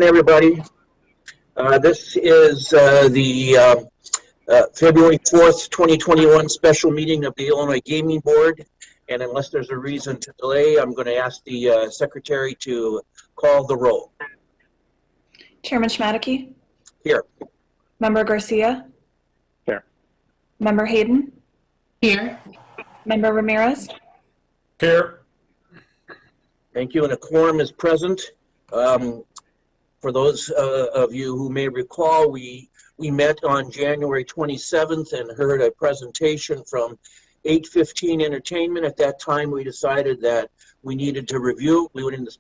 Everybody. This is the February 4th, 2021 special meeting of the Illinois Gaming Board. And unless there's a reason to delay, I'm going to ask the secretary to call the roll. Chairman Schmadeke? Here. Member Garcia? Here. Member Hayden? Here. Member Ramirez? Here. Thank you. And a quorum is present. For those of you who may recall, we met on January 27th and heard a presentation from 815 Entertainment. At that time, we decided that we needed to review. We went into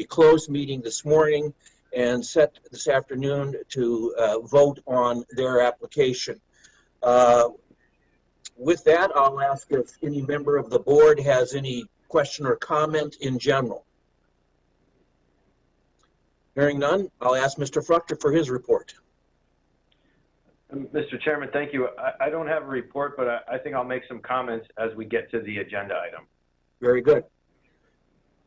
closed meeting this morning and set this afternoon to vote on their application. With that, I'll ask if any member of the board has any question or comment in general. Hearing none, I'll ask Mr. Fruchter for his report. Mr. Chairman, thank you. I don't have a report, but I think I'll make some comments as we get to the agenda item. Very good.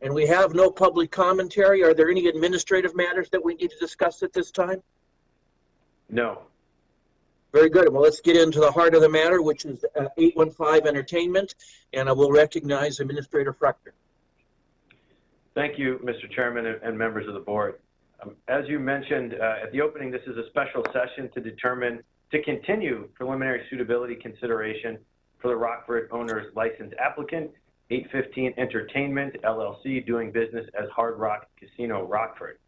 And we have no public commentary. Are there any administrative matters that we need to discuss at this time? No. Very good. Well, let's get into the heart of the matter, which is 815 Entertainment, and I will recognize Administrator Fruchter. Thank you, Mr. Chairman and members of the board. As you mentioned at the opening, this is a special session to continue preliminary suitability consideration for the Rockford owner's license applicant, 815 Entertainment, LLC, doing business as Hard Rock Casino, Rockford.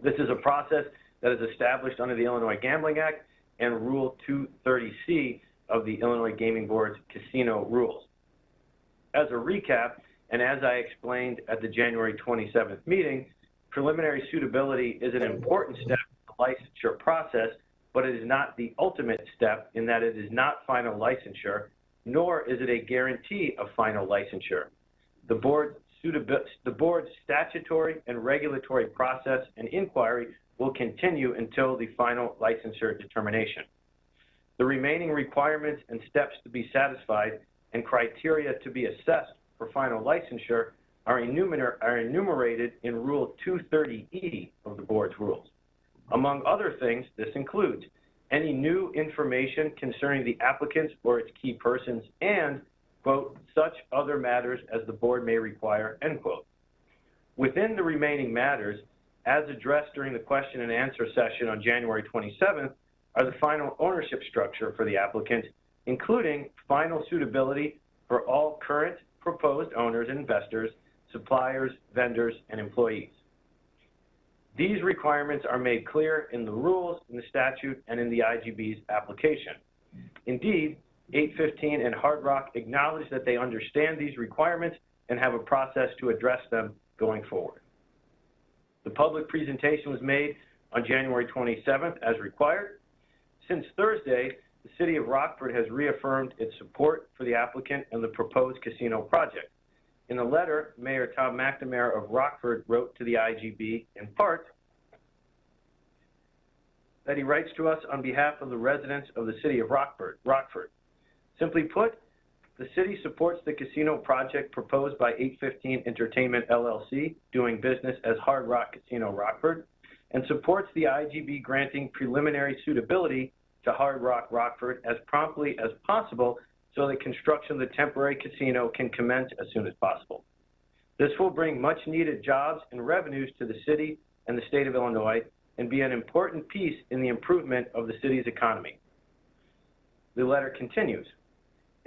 This is a process that is established under the Illinois Gambling Act and Rule 230C of the Illinois Gaming Board's casino rules. As a recap, and as I explained at the January 27th meeting, preliminary suitability is an important step in the licensure process, but it is not the ultimate step in that it is not final licensure, nor is it a guarantee of final licensure. The board's statutory and regulatory process and inquiry will continue until the final licensure determination. The remaining requirements and steps to be satisfied and criteria to be assessed for final licensure are enumerated in Rule 230E of the board's rules. Among other things, this includes any new information concerning the applicants or its key persons and, quote, such other matters as the board may require, end quote. Within the remaining matters, as addressed during the question and answer session on January 27th, are the final ownership structure for the applicant, including final suitability for all current proposed owners and investors, suppliers, vendors, and employees. These requirements are made clear in the rules, in the statute, and in the IGB's application. Indeed, 815 and Hard Rock acknowledge that they understand these requirements and have a process to address them going forward. The public presentation was made on January 27th as required. Since Thursday, the City of Rockford has reaffirmed its support for the applicant and the proposed casino project. In a letter, Mayor Tom McNamara of Rockford wrote to the IGB in part that he writes to us on behalf of the residents of the City of Rockford. Simply put, the city supports the casino project proposed by 815 Entertainment LLC, doing business as Hard Rock Casino, Rockford, and supports the IGB granting preliminary suitability to Hard Rock Rockford as promptly as possible so that construction of the temporary casino can commence as soon as possible. This will bring much needed jobs and revenues to the city and the state of Illinois and be an important piece in the improvement of the city's economy. The letter continues.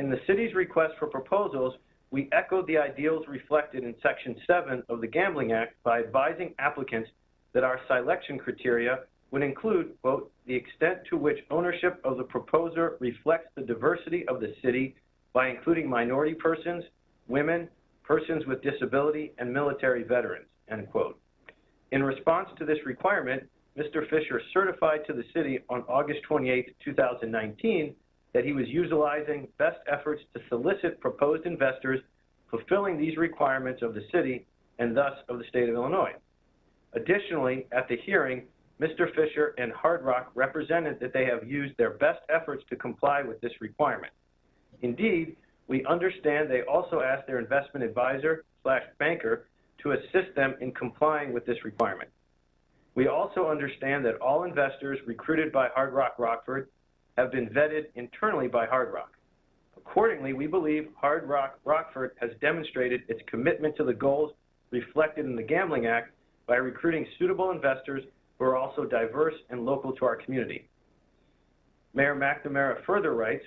In the city's request for proposals, we echoed the ideals reflected in Section 7 of the Gambling Act by advising applicants that our selection criteria would include, quote, the extent to which ownership of the proposer reflects the diversity of the city by including minority persons, women, persons with disability, and military veterans, end quote. In response to this requirement, Mr. Fisher certified to the city on August 28, 2019, that he was utilizing best efforts to solicit proposed investors fulfilling these requirements of the city and thus of the state of Illinois. Additionally, at the hearing, Mr. Fisher and Hard Rock represented that they have used their best efforts to comply with this requirement. Indeed, we understand they also asked their investment advisor/banker to assist them in complying with this requirement. We also understand that all investors recruited by Hard Rock Rockford have been vetted internally by Hard Rock. Accordingly, we believe Hard Rock Rockford has demonstrated its commitment to the goals reflected in the Gambling Act by recruiting suitable investors who are also diverse and local to our community. Mayor McNamara further writes,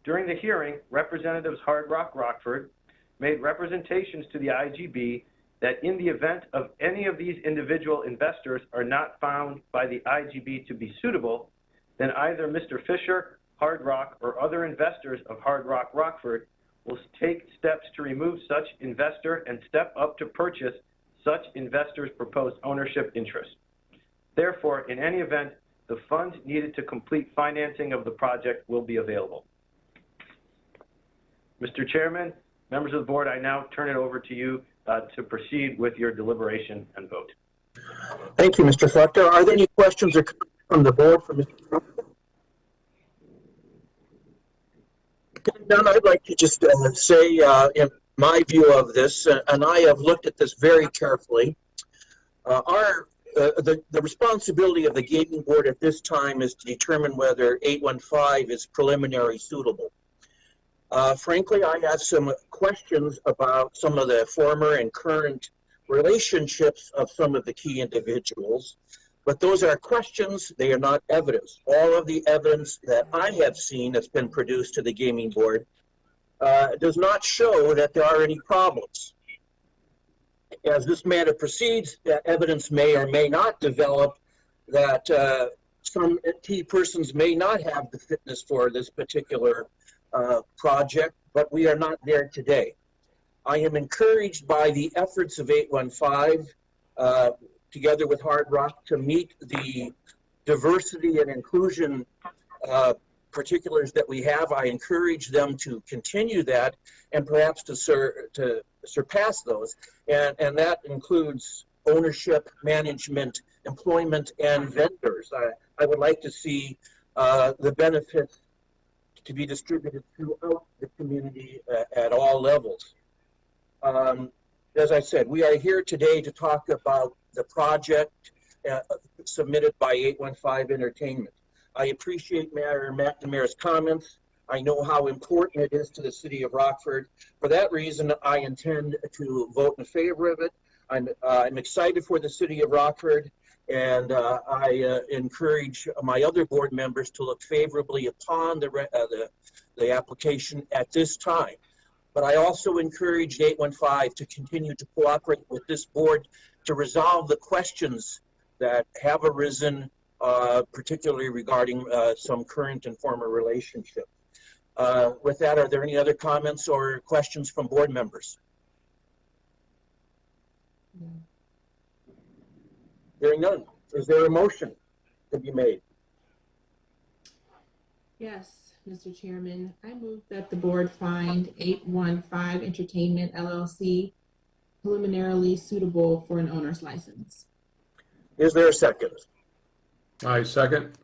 during the hearing, Representatives Hard Rock Rockford made representations to the IGB that in the event of any of these individual investors are not found by the IGB to be suitable, then either Mr. Fisher, Hard Rock, or other investors of Hard Rock Rockford will take steps to remove such investor and step up to purchase such investors' proposed ownership interest. Therefore, in any event, the funds needed to complete financing of the project will be available. Mr. Chairman, members of the board, I now turn it over to you to proceed with your deliberation and vote. Thank you, Mr. Flechter. Are there any questions or comments from the board for Mr. Flechter? None. I'd like to just say, in my view of this, and I have looked at this very carefully, the responsibility of the gaming board at this time is to determine whether 815 is preliminary suitable. Frankly, I have some questions about some of the former and current relationships of some of the key individuals, but those are questions, they are not evidence. All of the evidence that I have seen that's been produced to the gaming board does not show that there are any problems. As this matter proceeds, that evidence may or may not develop that some key persons may not have the fitness for this particular project, but we are not there today. I am encouraged by the efforts of 815 together with Hard Rock to meet the diversity and inclusion particulars that we have. I encourage them to continue that and perhaps to surpass those. And that includes ownership, management, employment, and vendors. I would like to see the benefits to be distributed throughout the community at all levels. As I said, we are here today to talk about the project submitted by 815 Entertainment. I appreciate Mayor McNamara's comments. I know how important it is to the city of Rockford. For that reason, I intend to vote in favor of it. I'm excited for the city of Rockford, and I encourage my other board members to look favorably upon the application at this time. But I also encourage 815 to continue to cooperate with this board to resolve the questions that have arisen, particularly regarding some current and former relationships. With that, are there any other comments or questions from board members? No. Hearing none. Is there a motion to be made? Yes, Mr. Chairman. I move that the board find 815 Entertainment LLC preliminarily suitable for an owner's license. Is there a second? I second.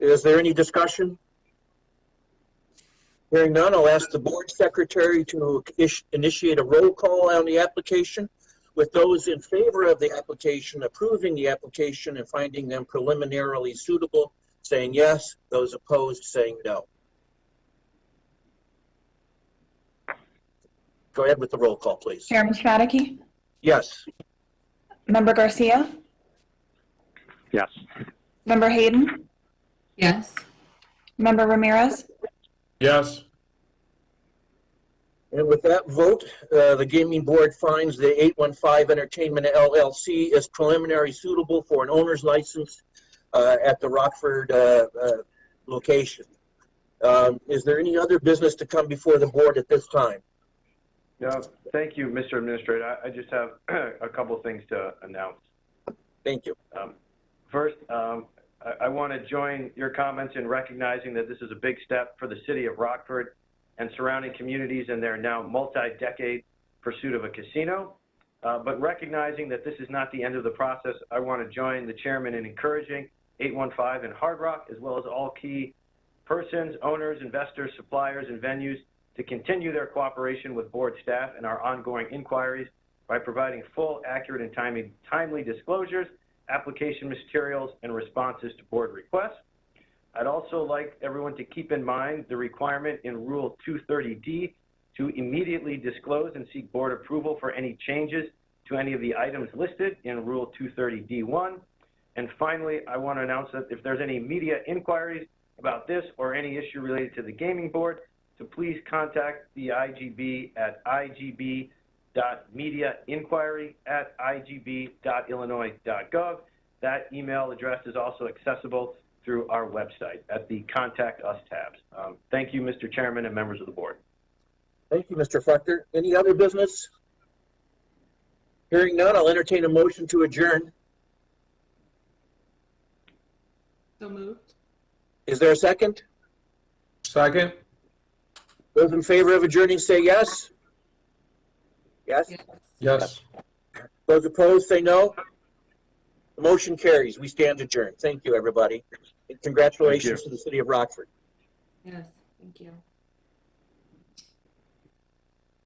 Is there any discussion? Hearing none, I'll ask the board secretary to initiate a roll call on the application, with those in favor of the application approving the application and finding them preliminarily suitable saying yes, those opposed saying no. Go ahead with the roll call, please. Chairman Schmadeke? Yes. Member Garcia? Yes. Member Hayden? Yes. Member Ramirez? Yes. And with that vote, the gaming board finds the 815 Entertainment LLC as preliminary suitable for an owner's license at the Rockford location. Is there any other business to come before the board at this time? No, thank you, Mr. Administrator. I just have a couple things to announce. Thank you. First, I want to join your comments in recognizing that this is a big step for the city of Rockford and surrounding communities in their now multi-decade pursuit of a casino. But recognizing that this is not the end of the process, I want to join the chairman in encouraging 815 and Hard Rock, as well as all key persons, owners, investors, suppliers, and venues to continue their cooperation with board staff and our ongoing inquiries by providing full, accurate, and timely disclosures, application materials, and responses to board requests. I'd also like everyone to keep in mind the requirement in Rule 230D to immediately disclose and seek board approval for any changes to any of the items listed in Rule 230D1. And finally, I want to announce that if there's any media inquiries about this or any issue related to the gaming board, to please contact the IGB at igb.mediainquiry@igb.illinois.gov. That email address is also accessible through our website at the Contact Us tabs. Thank you, Mr. Chairman and members of the board. Thank you, Mr. Flechter. Any other business? Hearing none, I'll entertain a motion to adjourn. So moved. Is there a second? Second? Those in favor of adjourning say yes. Yes? Yes. Yes. Those opposed say no. The motion carries. We stand adjourned. Thank you, everybody. And congratulations to the city of Rockford. Yes. Thank you.